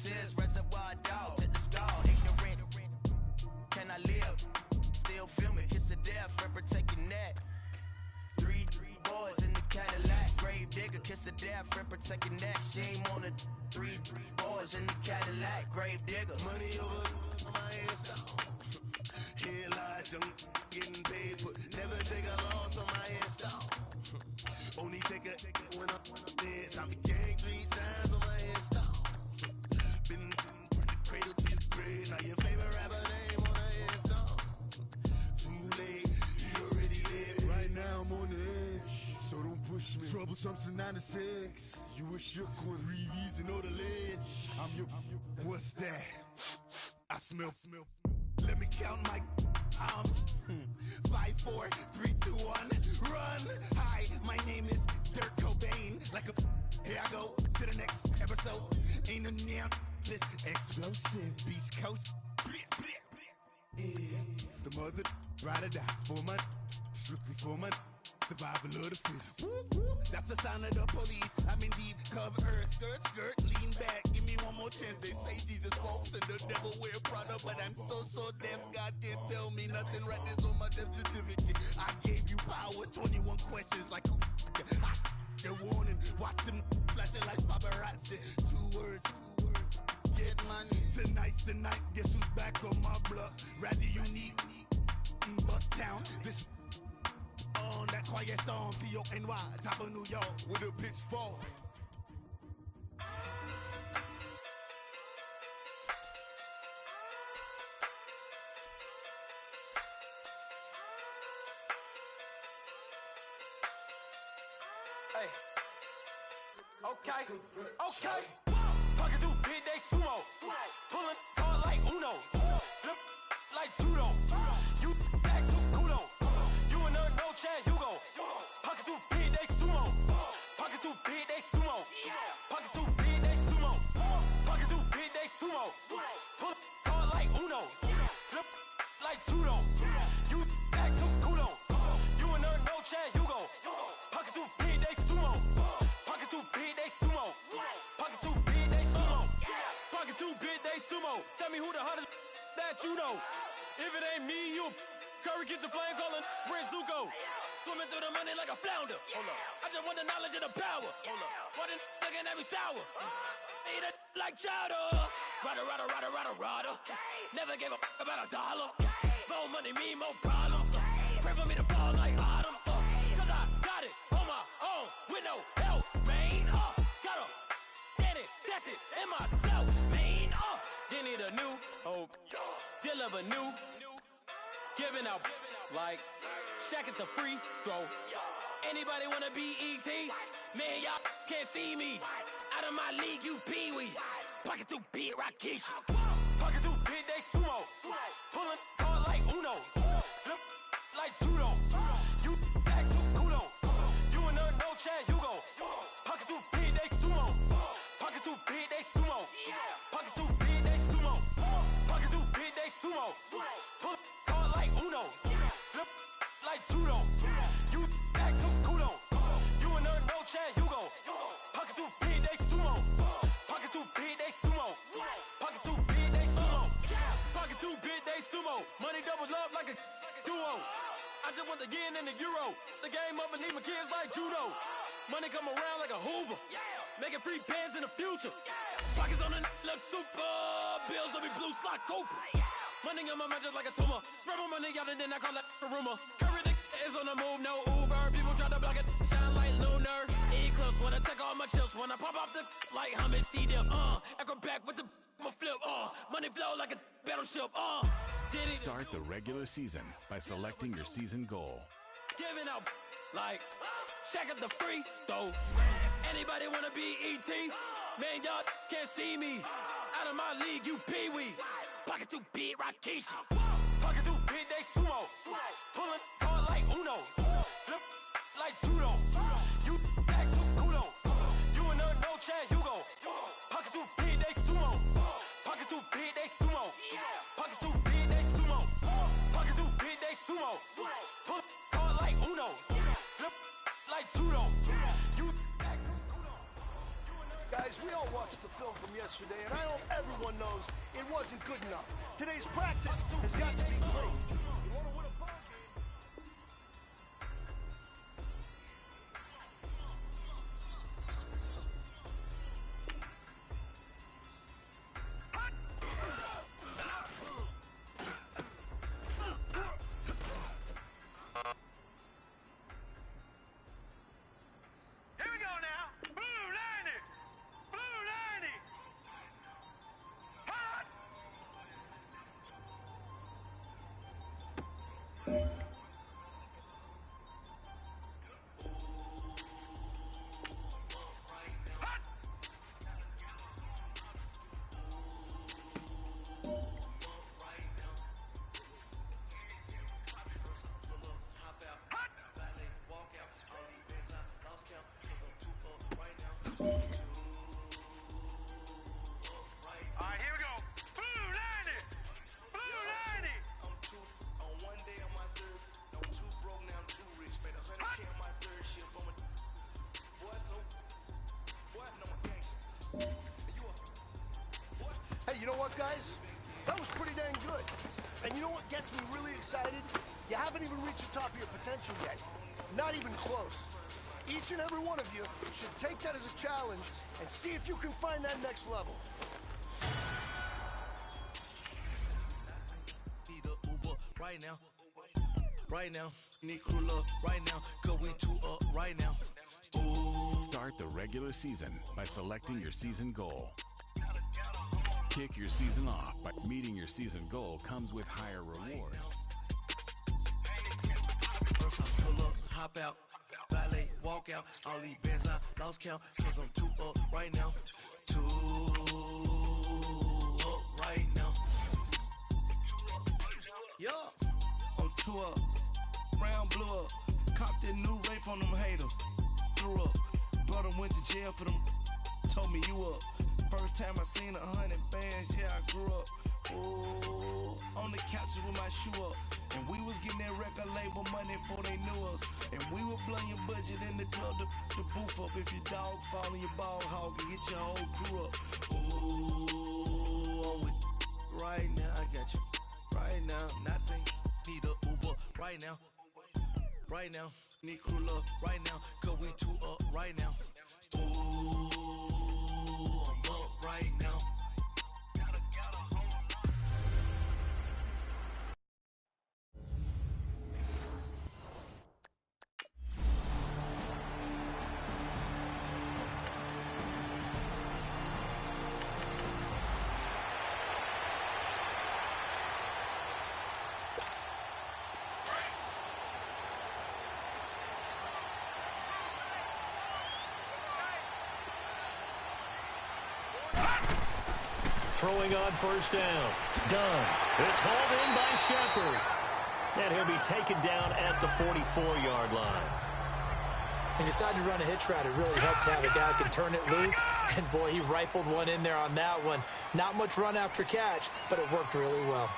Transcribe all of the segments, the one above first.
tears, reservoir dog, to the skull, ignorant. Can I live? Still feel me, kiss the death, ripper take your neck. Three boys in the Cadillac, grave digger, kiss the death, ripper take your neck. Shame on the three boys in the Cadillac, grave digger. Money over my hairstyle. Here lies young, getting paid, but never take a loss on my hairstyle. Only take a when I'm dead. I'm gang 3 times on my hairstyle. Been from the cradle to the grave. Now your favorite rapper name on the hairstyle. Too late, he already dead. Right now I'm on the edge, so don't push me. Troublesome since 96. You a shook one, breathe and know the ledge. I'm your, what's that? I smell. Let me count my. 5, 4, 3, 2, 1, run. Hi, my name is Dirk Cobain. Like a, here I go to the next episode. Ain't no damn this explosive Beast Coast. Yeah. The mother ride or die for money, strictly for money. Survival of the fittest. That's the sign of the police. I'm in deep cover earth. Skirt, lean back. Give me one more chance. They say Jesus walks and the devil wear Prada, but I'm so deaf. God can't tell me nothing. Right there's on my death certificate. I gave you power. 21 questions like who? They're warning. Watch them flashing like paparazzi. 2 words. Get money. Tonight's the night. Guess who's back on my block? Rather unique. Bucktown. This. On that quiet storm, T-O-N-Y, top of New York, with a pitchfork. Hey, okay, Pocket through big day sumo, pulling card like Uno, flip like judo, you back to kudo. No chance, Hugo. Pockets too big, they sumo. Pockets too big, they sumo. Pockets too big, they sumo. Pockets too big, they sumo. Pull card like Uno. Flip like judo. You back to kudo. You and her, no chance, Hugo. Pockets too big, they sumo. Pockets too big, they sumo. Pockets too big, they sumo. Pockets too big, they sumo. Tell me who the hottest that you know. If it ain't me, you. Curry gets the flame calling Prince Zuko. Swimming through the money like a flounder. Hold up. I just want the knowledge and the power. Hold up. Why the looking at me sour? Eat it like chowder. Rada. Never gave a about a dollar. More money mean more problems. Pray for me to fall like autumn. Cause I got it on my own with no help, man. Gotta get it, that's it, in myself, man. They need a new hope. Deliver new. Giving out like Shaq at the free throw. Anybody wanna be E.T.? Man, y'all can't see me. Out of my league, you pee-wee. Pocket too big, Rakishi. Pocket too big, they sumo. Pulling card like Uno. Flip like judo. You back to kudo. You and her, no chance, Hugo. Pocket too big, they sumo. Pocket too big, they sumo. Pocket too big, they sumo. Pocket too big, they sumo. Pull like Uno, flip like judo. You back to kudo. You and her, no chance, Hugo. Pocket too big, they sumo. Pocket too big, they sumo. Pocket too big, they sumo. Pocket too big, they sumo. Money doubles love like a duo. I just want the yen and the euro. The game up and leave my kids like judo. Money come around like a Hoover. Making free bands in the future. Pockets on the look super. Bills will be blue slot Cooper. Money on my mind just like a tumor. Spread my money out and then I call it a rumor. Curry the is on the move, no Uber. People try to block it, shine like lunar. Eclipse when I take all my chips. When I pop off the like hummus, C-dip. Acrobat with the flip. Money flow like a battleship. Start the regular season by selecting your season goal. Giving out like Shaq at the free throw. Anybody wanna be E.T.? Man, y'all can't see me. Out of my league, you pee-wee. Pocket too big, Rakishi. Pocket too big, they sumo. Pulling card like Uno. Flip like judo. You back to kudo. You and her, no chance, Hugo. Pocket too big, they sumo. Pocket too big, they sumo. Pocket too big, they sumo. Pocket too big, they sumo. Pull card like Uno. Flip like judo. You back to kudo. guys, we all watched the film from yesterday, and I hope everyone knows it wasn't good enough. Today's practice has got to be great. You want to win a ball game? Hey, you know what, guys? That was pretty dang good. And you know what gets me really excited? You haven't even reached the top of your potential yet. Not even close. Each and every one of you should take that as a challenge and see if you can find that next level. Need a Uber right now. Right now. Need crew love right now. Cause we two up right now. Ooh. Start the regular season by selecting your season goal. Kick your season off by meeting your season goal comes with higher rewards. First I pull up, hop out, valet, walk out. All these bands I lost count, cause I'm two up right now. Two up right now. Yeah, I'm two up, brown blew up. Copped that new Wraith on them haters. Threw up, brother went to jail for them. Told me you up. First time I seen 100 bands, yeah, I grew up. Ooh, on the couches with my shoe up. And we was getting that record label money before they knew us. And we were blowing your budget in the club to the booth up. If your dog fall in your ball hog and get your whole crew up. Ooh, I'm with right now, I got you. Right now, nothing. Need a Uber right now. Right now, need crew love right now. Cause we two up right now. Ooh. Right now. Throwing on first down. Done. It's hauled in by Shepard. And he'll be taken down at the 44-yard line. He decided to run a hitch route. It really helped to have a guy who can turn it loose. And, boy, he rifled one in there on that one. Not much run after catch, but it worked really well.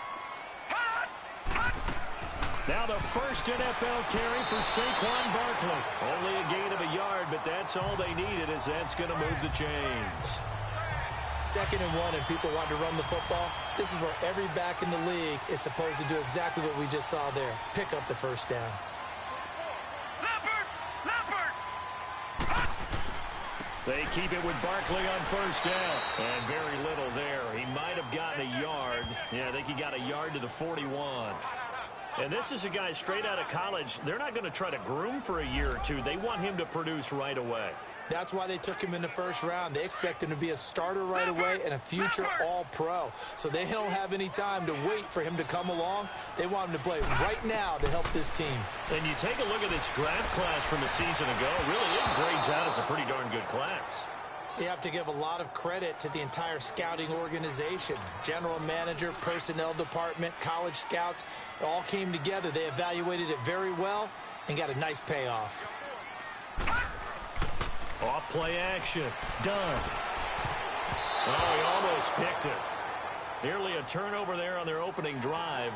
Now the first NFL carry for Saquon Barkley. Only a gain of a yard, but that's all they needed, as that's going to move the chains. 2nd and 1, and people want to run the football. This is where every back in the league is supposed to do exactly what we just saw there. Pick up the first down. They keep it with Barkley on first down. And very little there. He might have gotten a yard. Yeah, I think he got a yard to the 41. And this is a guy straight out of college. They're not going to try to groom for a year or two. They want him to produce right away. That's why they took him in the first round. They expect him to be a starter right away and a future all-pro. So they don't have any time to wait for him to come along. They want him to play right now to help this team. And you take a look at this draft class from a season ago. Really, it grades out as a pretty darn good class. So you have to give a lot of credit to the entire scouting organization. General manager, personnel department, college scouts, it all came together. They evaluated it very well and got a nice payoff. Off play action. Done. Oh, he almost picked it. Nearly a turnover there on their opening drive.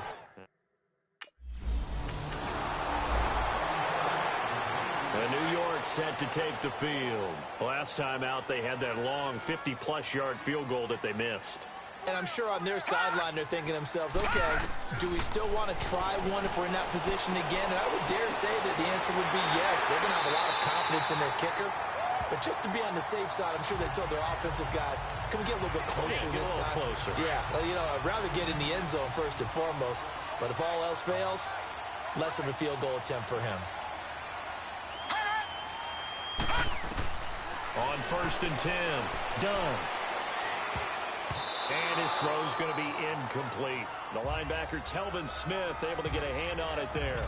And New York set to take the field. Last time out, they had that long 50-plus yard field goal that they missed. And I'm sure on their sideline they're thinking to themselves, okay, do we still want to try one if we're in that position again? And I would dare say that the answer would be yes. They're going to have a lot of confidence in their kicker. But just to be on the safe side, I'm sure they told their offensive guys, can we get a little bit closer this time? Closer. Yeah, well, you know, I'd rather get in the end zone first and foremost. But if all else fails, less of a field goal attempt for him. On 1st and 10, done. And his throw's going to be incomplete. The linebacker, Telvin Smith, able to get a hand on it there.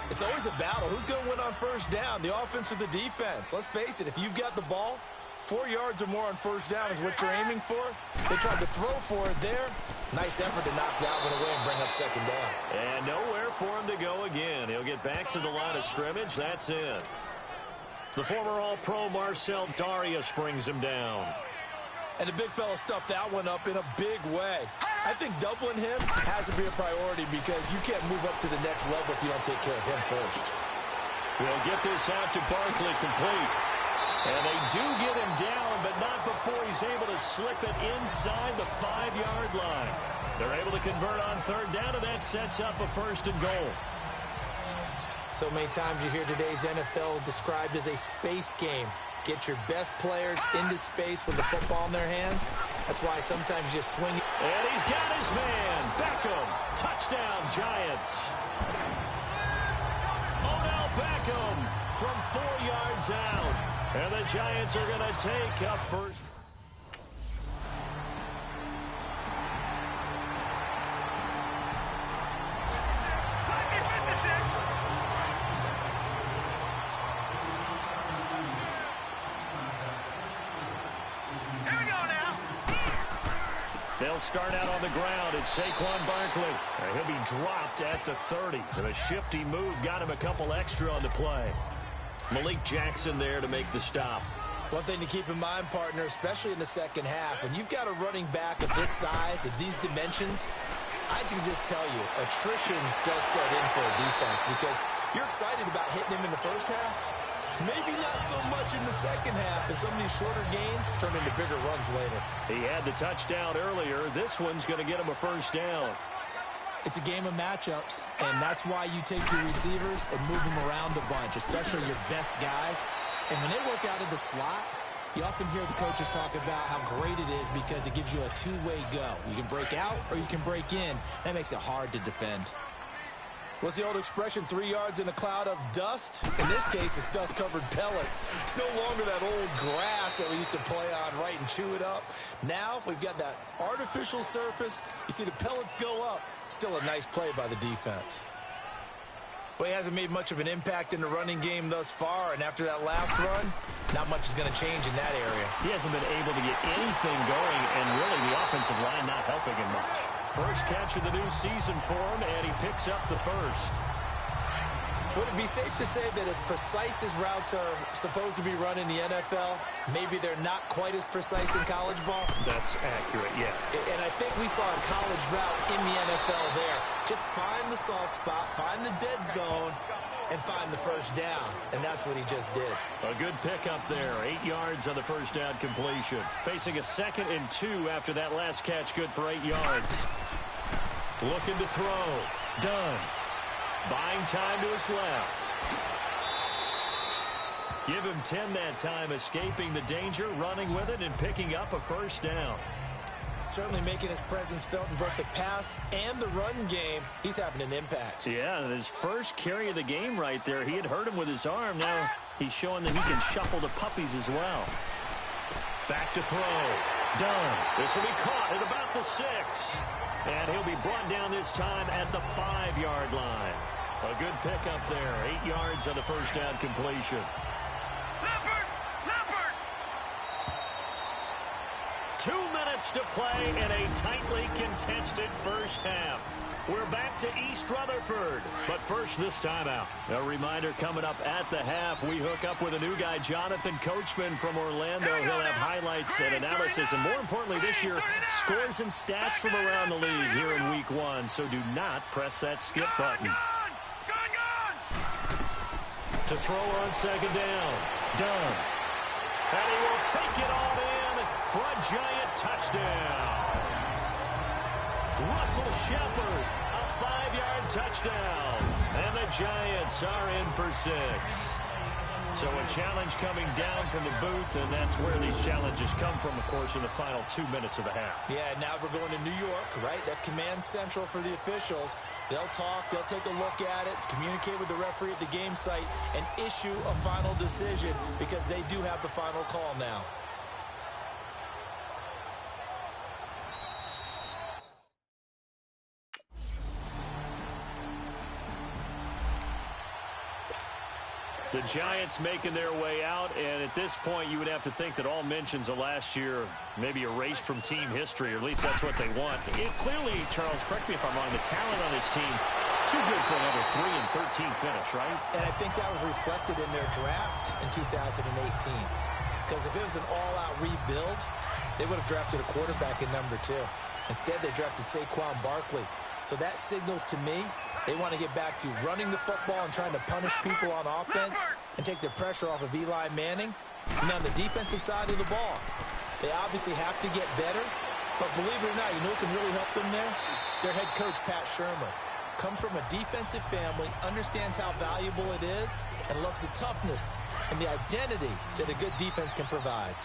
It's always a battle. Who's going to win on 1st down, the offense or the defense? Let's face it, if you've got the ball, 4 yards or more on 1st down is what you're aiming for. They tried to throw for it there. Nice effort to knock that one away and bring up 2nd down. And nowhere for him to go again. He'll get back to the line of scrimmage. That's it. The former All-Pro Marcel Darius brings him down. And the big fella stuffed that one up in a big way. I think doubling him has to be a priority because you can't move up to the next level if you don't take care of him first. We'll get this out to Barkley complete. And they do get him down, but not before he's able to slip it inside the 5-yard line. They're able to convert on 3rd down, and that sets up a 1st and goal. So many times you hear today's NFL described as a space game. Get your best players into space with the football in their hands. That's why sometimes you swing it. And he's got his man. Beckham. Touchdown, Giants. Odell Beckham from 4 yards out. And the Giants are going to take a 1st. They'll start out on the ground. It's Saquon Barkley. He'll be dropped at the 30. And a shifty move got him a couple extra on the play. Malik Jackson there to make the stop. One thing to keep in mind, partner, especially in the 2nd half, when you've got a running back of this size, of these dimensions, I can just tell you, attrition does set in for a defense because you're excited about hitting him in the 1st half. Maybe not so much in the 2nd half, and some of these shorter gains turn into bigger runs later. He had the touchdown earlier. This one's going to get him a 1st down. It's a game of matchups, and that's why you take your receivers and move them around a bunch, especially your best guys. And when they work out of the slot, you often hear the coaches talk about how great it is because it gives you a two-way go. You can break out or you can break in. That makes it hard to defend. What's the old expression, 3 yards in a cloud of dust? In this case, it's dust-covered pellets. It's no longer that old grass that we used to play on, right, and chew it up. Now we've got that artificial surface. You see the pellets go up. Still a nice play by the defense. Well, he hasn't made much of an impact in the running game thus far, and after that last run, not much is going to change in that area. He hasn't been able to get anything going, and really the offensive line not helping him much. First catch of the new season for him, and he picks up the 1st. Would it be safe to say that as precise as routes are supposed to be run in the NFL, maybe they're not quite as precise in college ball? That's accurate, yeah. And I think we saw a college route in the NFL there. Just find the soft spot, find the dead zone, and find the 1st down. And that's what he just did. A good pickup there. 8 yards on the 1st down completion. Facing a 2nd and 2 after that last catch, good for 8 yards. Looking to throw. Done. Buying time to his left. Give him 10 that time, escaping the danger, running with it, and picking up a 1st down. Certainly making his presence felt in both the pass and the run game. He's having an impact. Yeah, his first carry of the game right there. He had hurt him with his arm. Now he's showing that he can shuffle the puppies as well. Back to throw. Done. This will be caught at about the 6. And he'll be brought down this time at the 5-yard line. A good pickup there. 8 yards on the 1st down completion. Leopard! 2 minutes to play in a tightly contested 1st half. We're back to East Rutherford, but first this timeout. A reminder coming up at the half, we hook up with a new guy, Jonathan Coachman from Orlando. He'll have highlights and analysis, and more importantly this year, scores and stats from around the league here in Week 1, so do not press that skip button. To throw on second down. Done. And he will take it all in for a giant touchdown. Russell Shepard, a 5-yard touchdown. And the Giants are in for 6. So a challenge coming down from the booth, and that's where these challenges come from, of course, in the final 2 minutes of the half. Yeah, now we're going to New York, right? That's command central for the officials. They'll talk, they'll take a look at it, communicate with the referee at the game site, and issue a final decision because they do have the final call now. The Giants making their way out, and at this point you would have to think that all mentions of last year maybe erased from team history, or at least that's what they want. Clearly, Charles, correct me if I'm wrong, the talent on this team, too good for another 3-13 finish, right? And I think that was reflected in their draft in 2018. Because if it was an all-out rebuild, they would have drafted a quarterback in number 2. Instead, they drafted Saquon Barkley. So that signals to me they want to get back to running the football and trying to punish people on offense and take the pressure off of Eli Manning. And on the defensive side of the ball, they obviously have to get better. But believe it or not, you know who can really help them there? Their head coach, Pat Shurmur. Comes from a defensive family, understands how valuable it is, and loves the toughness and the identity that a good defense can provide.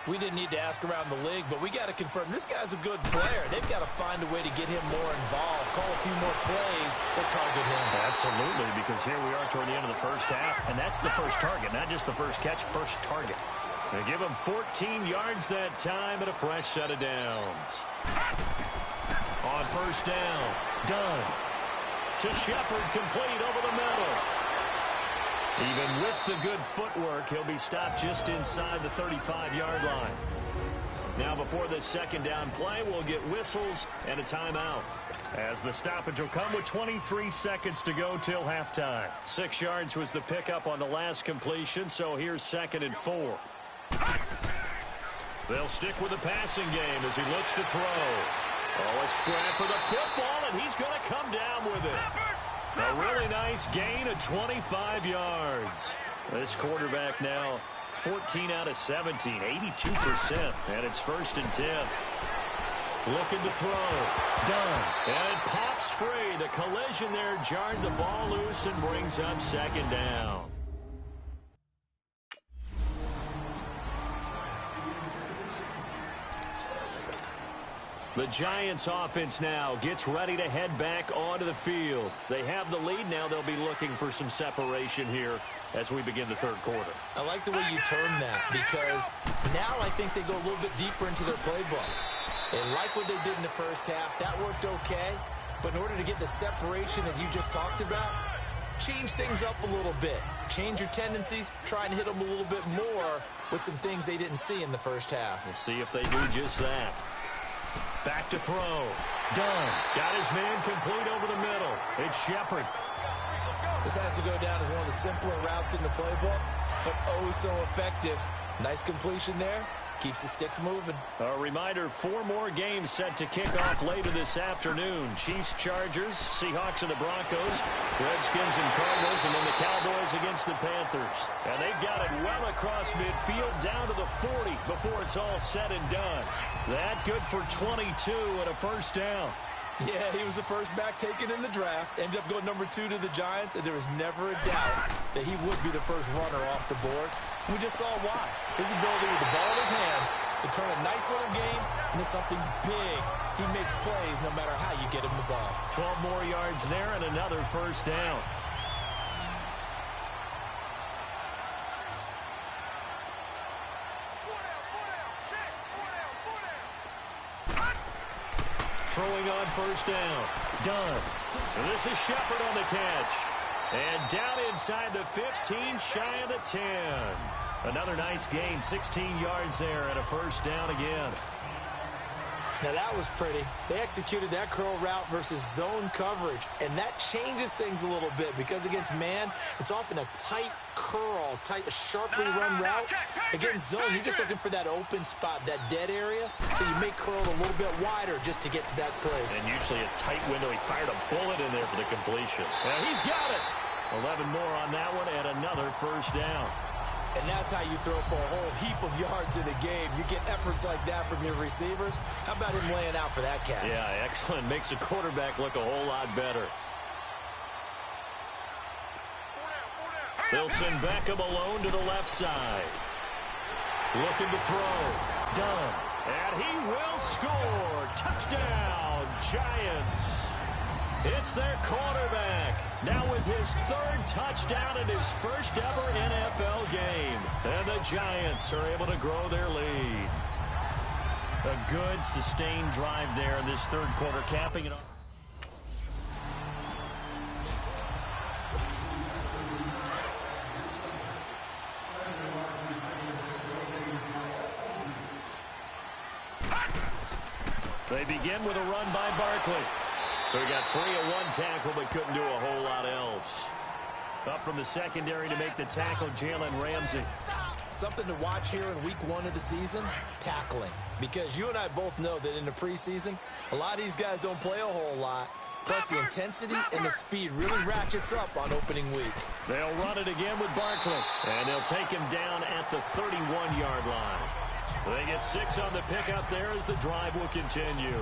We didn't need to ask around the league, but we got to confirm this guy's a good player. They've got to find a way to get him more involved, call a few more plays that target him. Absolutely, because here we are toward the end of the first half, and that's the first target, not just the first catch, first target. They give him 14 yards that time and a fresh set of downs. On first down, done. To Shepard, complete over the middle. Even with the good footwork, he'll be stopped just inside the 35-yard line. Now before this second down play, we'll get whistles and a timeout, as the stoppage will come with 23 seconds to go till halftime. 6 yards was the pickup on the last completion, so here's 2nd and 4. They'll stick with the passing game as he looks to throw. Oh, a scrap for the football, and he's going to come down with it. A really nice gain of 25 yards. This quarterback now 14 out of 17, 82%, and it's 1st and 10. Looking to throw. Done. And it pops free. The collision there jarred the ball loose and brings up 2nd down. The Giants offense now gets ready to head back onto the field. They have the lead now. They'll be looking for some separation here as we begin the 3rd quarter. I like the way you term that, because now I think they go a little bit deeper into their playbook. They like what they did in the first half. That worked okay. But in order to get the separation that you just talked about, change things up a little bit. Change your tendencies. Try and hit them a little bit more with some things they didn't see in the first half. We'll see if they do just that. Back to throw. Done. Got his man complete over the middle. It's Shepard. This has to go down as one of the simpler routes in the playbook, but oh so effective. Nice completion there. Keeps the sticks moving. A reminder, 4 more games set to kick off later this afternoon. Chiefs, Chargers, Seahawks and the Broncos, Redskins and Cardinals, and then the Cowboys against the Panthers. And they've got it well across midfield down to the 40 before it's all said and done. That good for 22 and a 1st down. Yeah, he was the first back taken in the draft. Ended up going number 2 to the Giants, and there was never a doubt that he would be the first runner off the board. We just saw why. His ability with the ball in his hands to turn a nice little game into something big. He makes plays no matter how you get him the ball. 12 more yards there and another 1st down. Throwing on 1st down. Done. So this is Shepard on the catch. And down inside the 15, shy of the 10. Another nice gain, 16 yards there and a 1st down again. Now that was pretty. They executed that curl route versus zone coverage, and that changes things a little bit because against man, it's often a tight curl, sharply run route. Against zone, you're just looking for that open spot, that dead area, so you may curl it a little bit wider just to get to that place. And usually a tight window. He fired a bullet in there for the completion. Now he's got it. 11 more on that one and another first down. And that's how you throw for a whole heap of yards in a game. You get efforts like that from your receivers. How about him laying out for that catch? Yeah, excellent. Makes the quarterback look a whole lot better. They'll send Beckham alone to the left side. Looking to throw. Done. And he will score. Touchdown, Giants. It's their quarterback. Now with his third touchdown in his first ever NFL game. And the Giants are able to grow their lead. A good, sustained drive there in this third quarter, capping it off. They begin with a run by Barkley. So he got free of one tackle but couldn't do a whole lot else. Up from the secondary to make the tackle, Jalen Ramsey. Something to watch here in week 1 of the season, tackling. Because you and I both know that in the preseason, a lot of these guys don't play a whole lot. Plus the intensity and the speed really ratchets up on opening week. They'll run it again with Barkley. And they'll take him down at the 31-yard line. They get 6 on the pickup there as the drive will continue.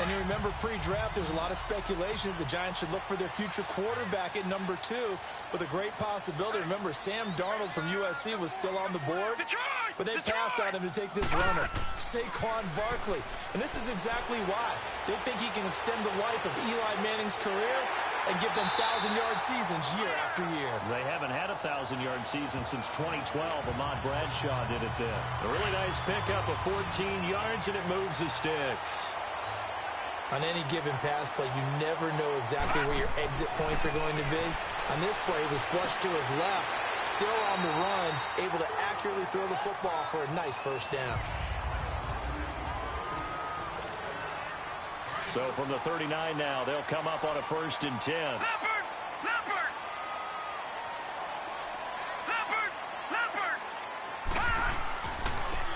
And you remember pre-draft, there's a lot of speculation that the Giants should look for their future quarterback at number 2 with a great possibility. Remember, Sam Darnold from USC was still on the board, but they passed on him to take this runner, Saquon Barkley. And this is exactly why. They think he can extend the life of Eli Manning's career and give them 1,000-yard seasons year after year. They haven't had a 1,000-yard season since 2012. Ahmad Bradshaw did it then. A really nice pickup of 14 yards, and it moves the sticks. On any given pass play, you never know exactly where your exit points are going to be. On this play, he was flushed to his left, still on the run, able to accurately throw the football for a nice first down. So from the 39 now, they'll come up on a 1st and 10.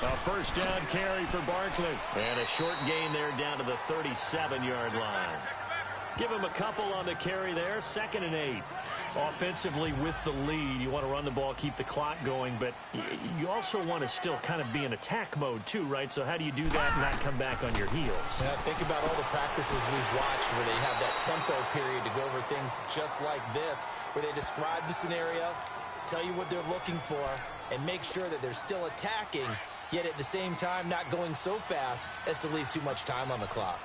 A first down carry for Barkley. And a short gain there down to the 37-yard line. Give him a couple on the carry there. 2nd and 8. Offensively with the lead, you want to run the ball, keep the clock going, but you also want to still kind of be in attack mode too, right? So how do you do that and not come back on your heels? Yeah, think about all the practices we've watched where they have that tempo period to go over things just like this, where they describe the scenario, tell you what they're looking for, and make sure that they're still attacking, yet at the same time not going so fast as to leave too much time on the clock.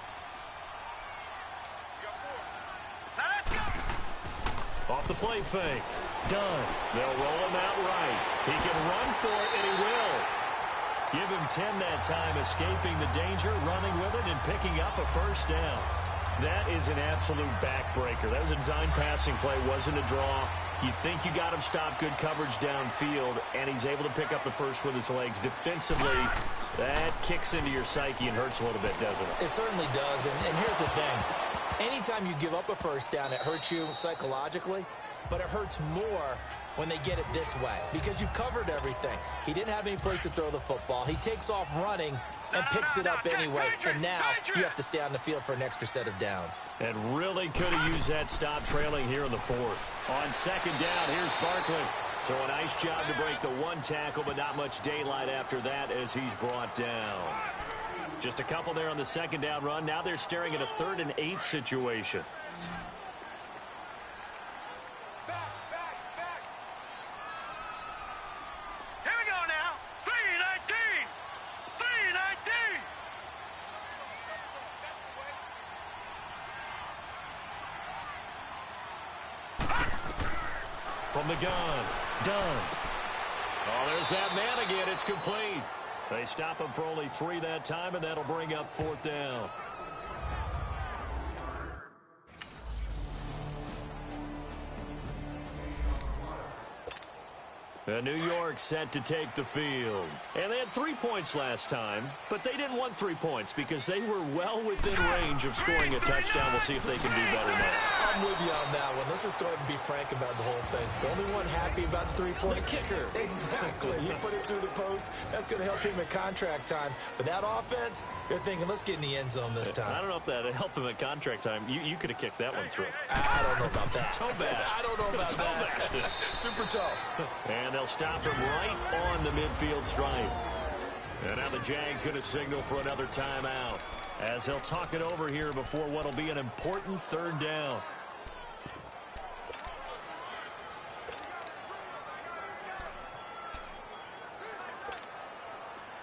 Off the play fake. Done. They'll roll him out right. He can run for it, and he will. Give him 10 that time, escaping the danger, running with it, and picking up a first down. That is an absolute backbreaker. That was a design passing play, wasn't a draw. You think you got him stopped, good coverage downfield, and he's able to pick up the first with his legs. Defensively, that kicks into your psyche and hurts a little bit, doesn't it? It certainly does, and here's the thing. Anytime you give up a first down, it hurts you psychologically, but it hurts more when they get it this way because you've covered everything. He didn't have any place to throw the football. He takes off running and picks it up anyway, and now you have to stay on the field for an extra set of downs. And really could have used that stop trailing here in the 4th. On 2nd down, here's Barkley. So a nice job to break the one tackle, but not much daylight after that as he's brought down. Just a couple there on the 2nd down run. Now they're staring at a 3rd and 8 situation. Here we go now. 3-19. 3-19. From the gun. Done. Oh, there's that man again. It's complete. They stop him for only 3 that time, and that'll bring up 4th down. New York set to take the field. And they had 3 points last time, but they didn't want 3 points because they were well within range of scoring a touchdown. We'll see if they can do better now. I'm with you on that one. Let's just go ahead and be frank about the whole thing. The only one happy about the 3-point. The kicker. Exactly. He put it through the post. That's going to help him at contract time. But that offense, they're thinking, let's get in the end zone this time. I don't know if that helped him at contract time. You could have kicked that one through. I don't know about that. Toe bash. I don't know about that. Super toe. And they'll stop him right on the midfield stripe. And now the Jags going to signal for another timeout as they'll talk it over here before what will be an important 3rd down.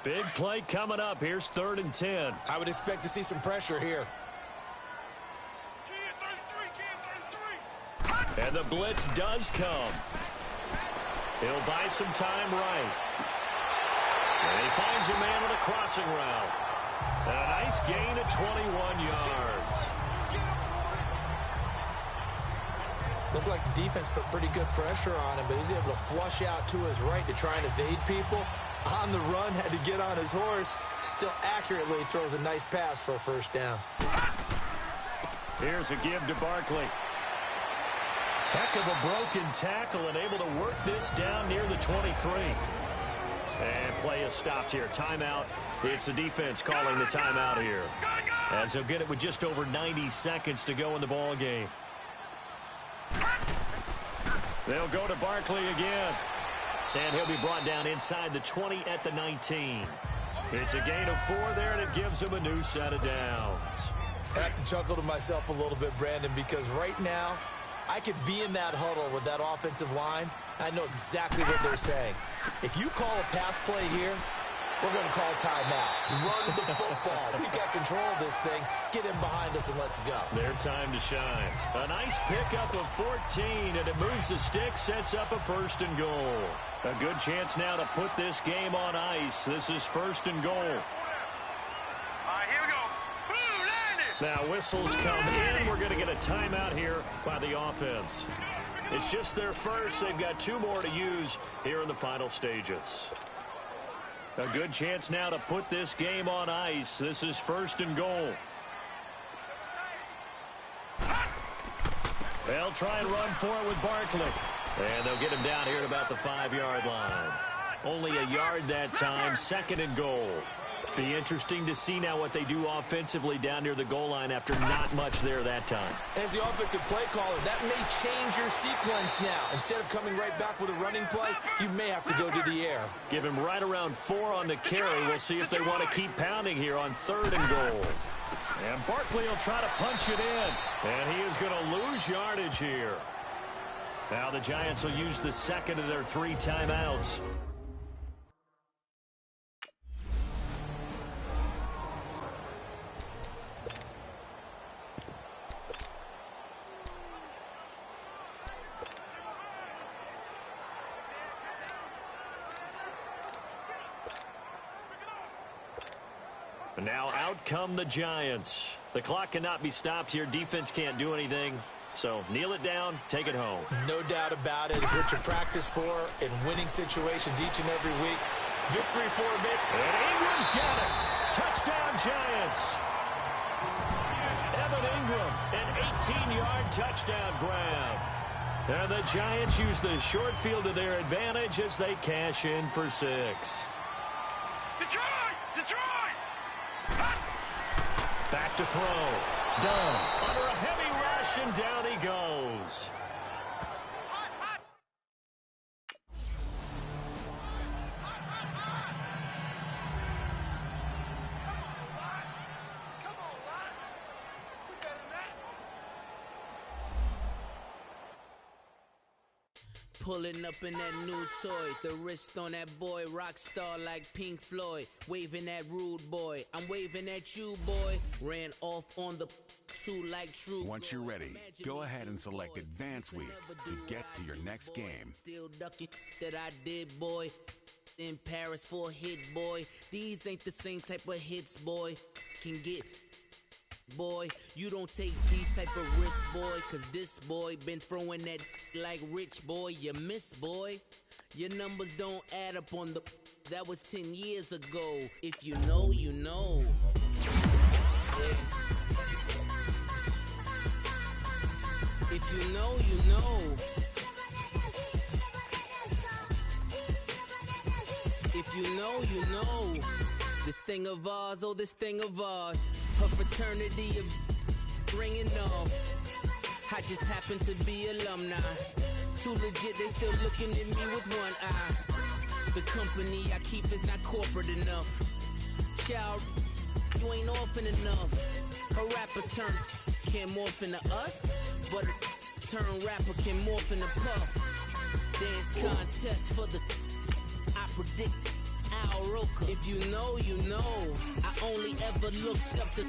Big play coming up. Here's 3rd and 10. I would expect to see some pressure here. And the blitz does come. He'll buy some time right. And he finds a man on a crossing route. And a nice gain of 21 yards. Looked like the defense put pretty good pressure on him, but he's able to flush out to his right to try and evade people. On the run, had to get on his horse. Still accurately throws a nice pass for a 1st down. Here's a give to Barkley. Heck of a broken tackle and able to work this down near the 23. And play is stopped here. Timeout. It's the defense calling the timeout here, as they'll get it with just over 90 seconds to go in the ball game. They'll go to Barkley again. And he'll be brought down inside the 20 at the 19. It's a gain of 4 there, and it gives him a new set of downs. I have to chuckle to myself a little bit, Brandon, because right now, I could be in that huddle with that offensive line. I know exactly what they're saying. If you call a pass play here, we're going to call timeout. Run the football. We got control of this thing. Get him behind us and let's go. Their time to shine. A nice pickup of 14, and it moves the stick, sets up a 1st and goal. A good chance now to put this game on ice. This is 1st and goal. All right, here we go. Now whistles come in. We're going to get a timeout here by the offense. It's just their first. They've got 2 more to use here in the final stages. A good chance now to put this game on ice. This is 1st and goal. They'll try and run for it with Barkley. And they'll get him down here at about the 5-yard line. Only a yard that time. 2nd and goal. Be interesting to see now what they do offensively down near the goal line after not much there that time. As the offensive play caller, that may change your sequence now. Instead of coming right back with a running play, you may have to go to the air. Give him right around 4 on the carry. We'll see if they want to keep pounding here on 3rd and goal. And Barkley will try to punch it in. And he is going to lose yardage here. Now the Giants will use the 2nd of their 3 timeouts. And now out come the Giants. The clock cannot be stopped here. Defense can't do anything. So kneel it down, take it home. No doubt about it. It's what you practice for in winning situations each and every week. Victory for a bit. And Ingram's got it. Touchdown, Giants. Evan Ingram, an 18-yard touchdown grab. And the Giants use the short field to their advantage as they cash in for 6. Detroit! Back to throw. Done. Under a heavy rush, and down he goes. Pulling up in that new toy, the wrist on that boy, rock star like Pink Floyd, waving that rude boy, I'm waving at you boy, ran off on the two like true. Once you're ready, go ahead and select Advance Week to get to your next game. Still ducking that I did boy, in Paris for a hit boy, these ain't the same type of hits boy, can get boy, you don't take these type of risks, boy, cause this boy been throwing that like rich boy, you miss boy, Your numbers don't add up on the... That was 10 years ago. If you know, you know. If you know, you know. If you know, you know. This thing of ours, oh, this thing of ours. Her fraternity of ringing off. I just happen to be alumni. Too legit, they still looking at me with one eye. The company I keep is not corporate enough. Child, you ain't orphan enough. A rapper turn can't morph into us, but a turn rapper can morph into Puff. Dance contest for the I predict Al Roker. If you know, you know. I only ever looked up to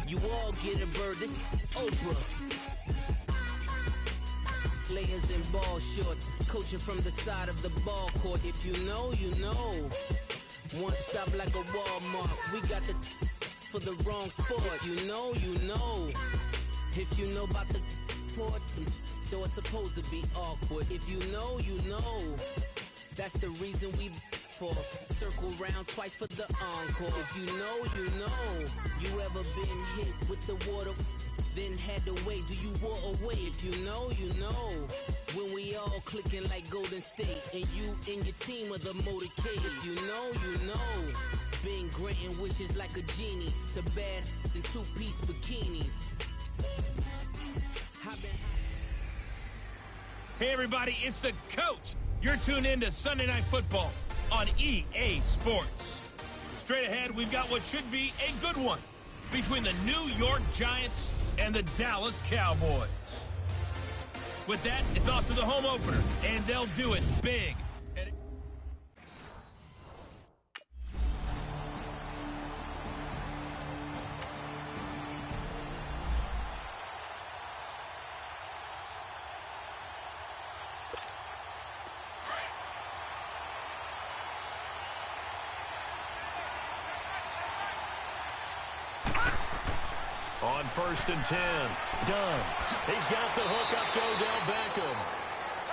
you all get a bird. This Oprah. Players in ball shorts, coaching from the side of the ball court. If you know, you know. One stop like a Walmart. We got the for the wrong sport. If you know, you know. If you know about the port, though it's supposed to be awkward. If you know, you know. That's the reason we for circle round twice for the encore. If you know, you know. You ever been hit with the water? Then had to wait, do you war away? If you know, you know. When we all clicking like Golden State, and you and your team are the motorcade. If you know, you know. Been granting wishes like a genie to bad in two-piece bikinis. Hey everybody, it's the coach. You're tuned in to Sunday Night Football on EA Sports. Straight ahead, we've got what should be a good one between the New York Giants and the Dallas Cowboys. With that, it's off to the home opener, and they'll do it big. On 1st and 10, Dunn. He's got the hook up to Odell Beckham.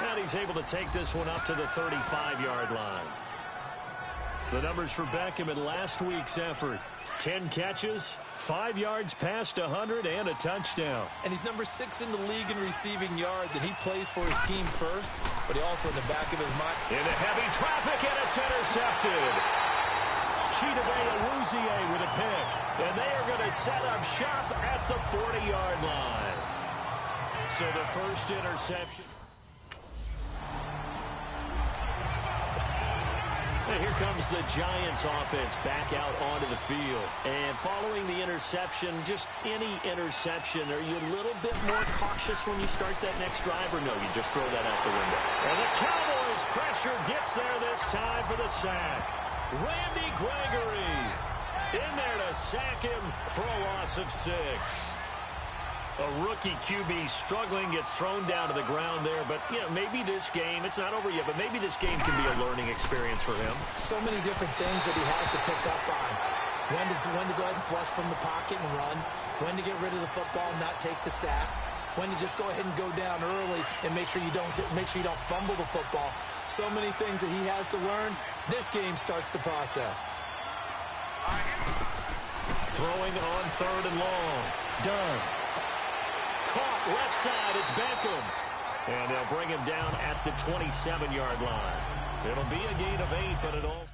And he's able to take this one up to the 35-yard line. The numbers for Beckham in last week's effort. 10 catches, 5 yards past 100, and a touchdown. And he's number 6 in the league in receiving yards, and he plays for his team first, but he also in the back of his mind. Into heavy traffic, and it's intercepted. Chidobe with a pick, and they are going to set up shop at the 40-yard line. So the first interception. And here comes the Giants offense back out onto the field. And following the interception, just any interception, are you a little bit more cautious when you start that next drive, or no, you just throw that out the window? And the Cowboys pressure gets there this time for the sack. Randy Gregory in there to sack him for a loss of 6. A rookie QB struggling, gets thrown down to the ground there. But, you know, maybe this game, it's not over yet, but maybe this game can be a learning experience for him. So many different things that he has to pick up on. When to go ahead and flush from the pocket and run. When to get rid of the football and not take the sack. When to just go ahead and go down early and make sure you don't fumble the football. So many things that he has to learn. This game starts the process. Throwing on 3rd and long. Dunn. Caught left side. It's Beckham. And they'll bring him down at the 27-yard line. It'll be a gain of 8, but it all...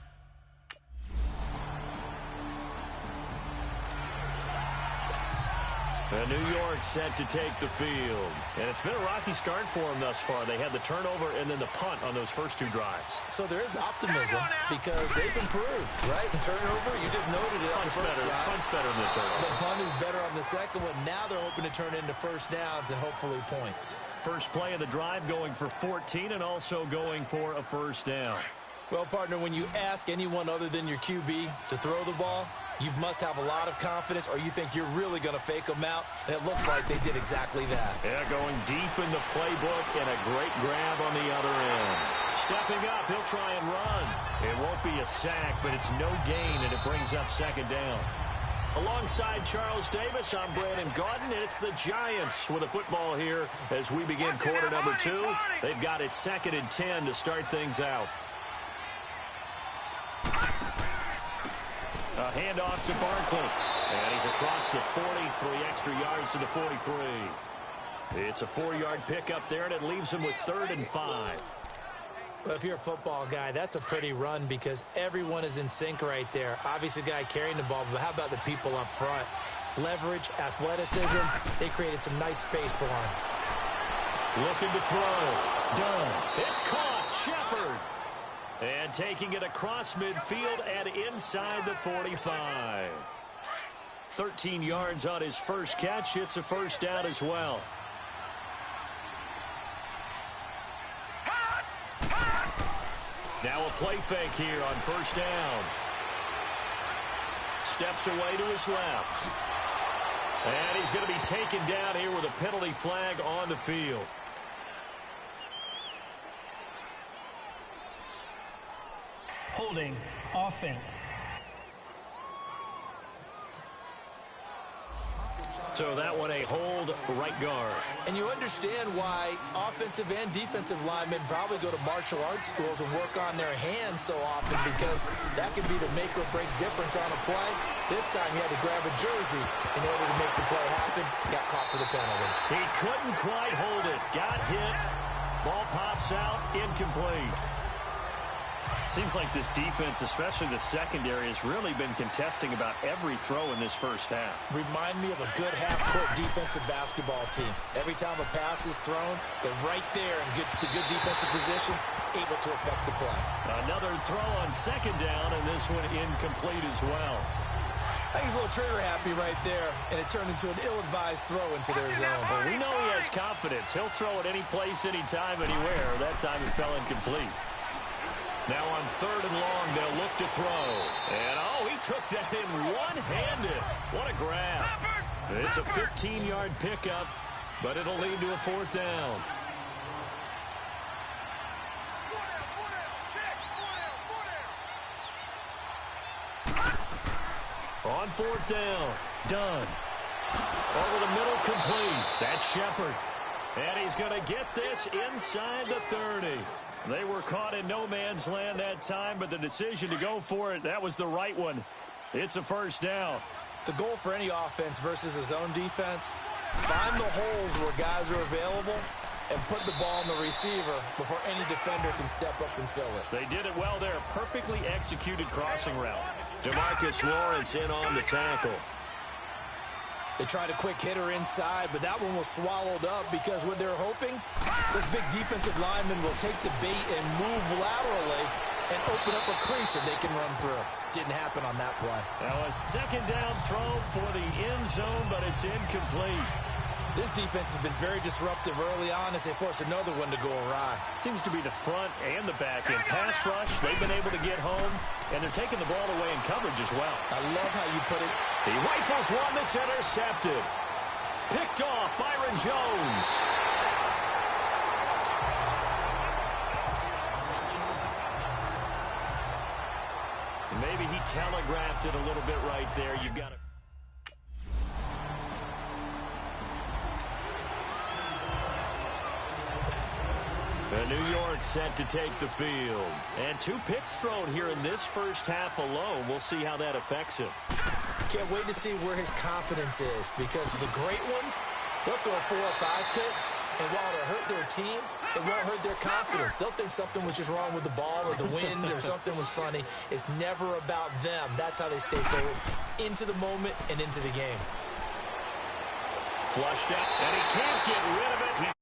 And New York set to take the field. And it's been a rocky start for them thus far. They had the turnover and then the punt on those first 2 drives. So there is optimism because they've improved, right? Turnover, you just noted it. Punt's better than the turnover. The punt is better on the second one. Now they're hoping to turn into first downs and hopefully points. First play of the drive going for 14 and also going for a first down. Well, partner, when you ask anyone other than your QB to throw the ball, you must have a lot of confidence or you think you're really going to fake them out, and it looks like they did exactly that. Yeah, going deep in the playbook and a great grab on the other end. Stepping up, he'll try and run. It won't be a sack, but it's no gain, and it brings up 2nd down. Alongside Charles Davis, I'm Brandon Gaudin, and it's the Giants with a football here as we begin quarter number 2. They've got it 2nd and 10 to start things out. A handoff to Barkley, and he's across the 40, 3 extra yards to the 43. It's a 4-yard pickup there, and it leaves him with 3rd and 5. Well, if you're a football guy, that's a pretty run because everyone is in sync right there. Obviously, the guy carrying the ball, but how about the people up front? Leverage, athleticism, they created some nice space for him. Looking to throw. Done. It's caught. Shepard. And taking it across midfield and inside the 45. 13 yards on his first catch. It's a first down as well. Now a play fake here on first down. Steps away to his left. And he's going to be taken down here with a penalty flag on the field. Holding offense. So that one a hold right guard. And you understand why offensive and defensive linemen probably go to martial arts schools and work on their hands so often because that can be the make or break difference on a play. This time he had to grab a jersey in order to make the play happen. Got caught for the penalty. He couldn't quite hold it. Got hit. Ball pops out. Incomplete. Seems like this defense, especially the secondary, has really been contesting about every throw in this first half. Remind me of a good half-court defensive basketball team. Every time a pass is thrown, they're right there in good defensive position, able to affect the play. Another throw on 2nd down, and this one incomplete as well. I think he's a little trigger-happy right there, and it turned into an ill-advised throw into their zone. Well, we know he has confidence. He'll throw it any place, anytime, anywhere. That time it fell incomplete. Now on 3rd and long, they'll look to throw. And, oh, he took that in one-handed. What a grab. It's a 15-yard pickup, but it'll lead to a 4th down. On 4th down, done. Over the middle, complete. That's Shepard. And he's going to get this inside the 30. They were caught in no man's land that time, but the decision to go for it, that was the right one. It's a first down. The goal for any offense versus a zone defense, find the holes where guys are available and put the ball on the receiver before any defender can step up and fill it. They did it well there. Perfectly executed crossing route. DeMarcus Lawrence in on the tackle. They tried a quick hitter inside, but that one was swallowed up because what they're hoping, this big defensive lineman will take the bait and move laterally and open up a crease that they can run through. Didn't happen on that play. Now a 2nd down throw for the end zone, but it's incomplete. This defense has been very disruptive early on as they force another one to go awry. Seems to be the front and the back end. Pass rush, they've been able to get home, and they're taking the ball away in coverage as well. I love how you put it. He rifles one that's intercepted. Picked off Byron Jones. Maybe he telegraphed it a little bit right there. You've got to... New York set to take the field. And 2 picks thrown here in this first half alone. We'll see how that affects him. Can't wait to see where his confidence is because the great ones, they'll throw 4 or 5 picks, and while it'll hurt their team, it won't hurt their confidence. They'll think something was just wrong with the ball or the wind or something was funny. It's never about them. That's how they stay so into the moment and into the game. Flushed out, and he can't get rid of it.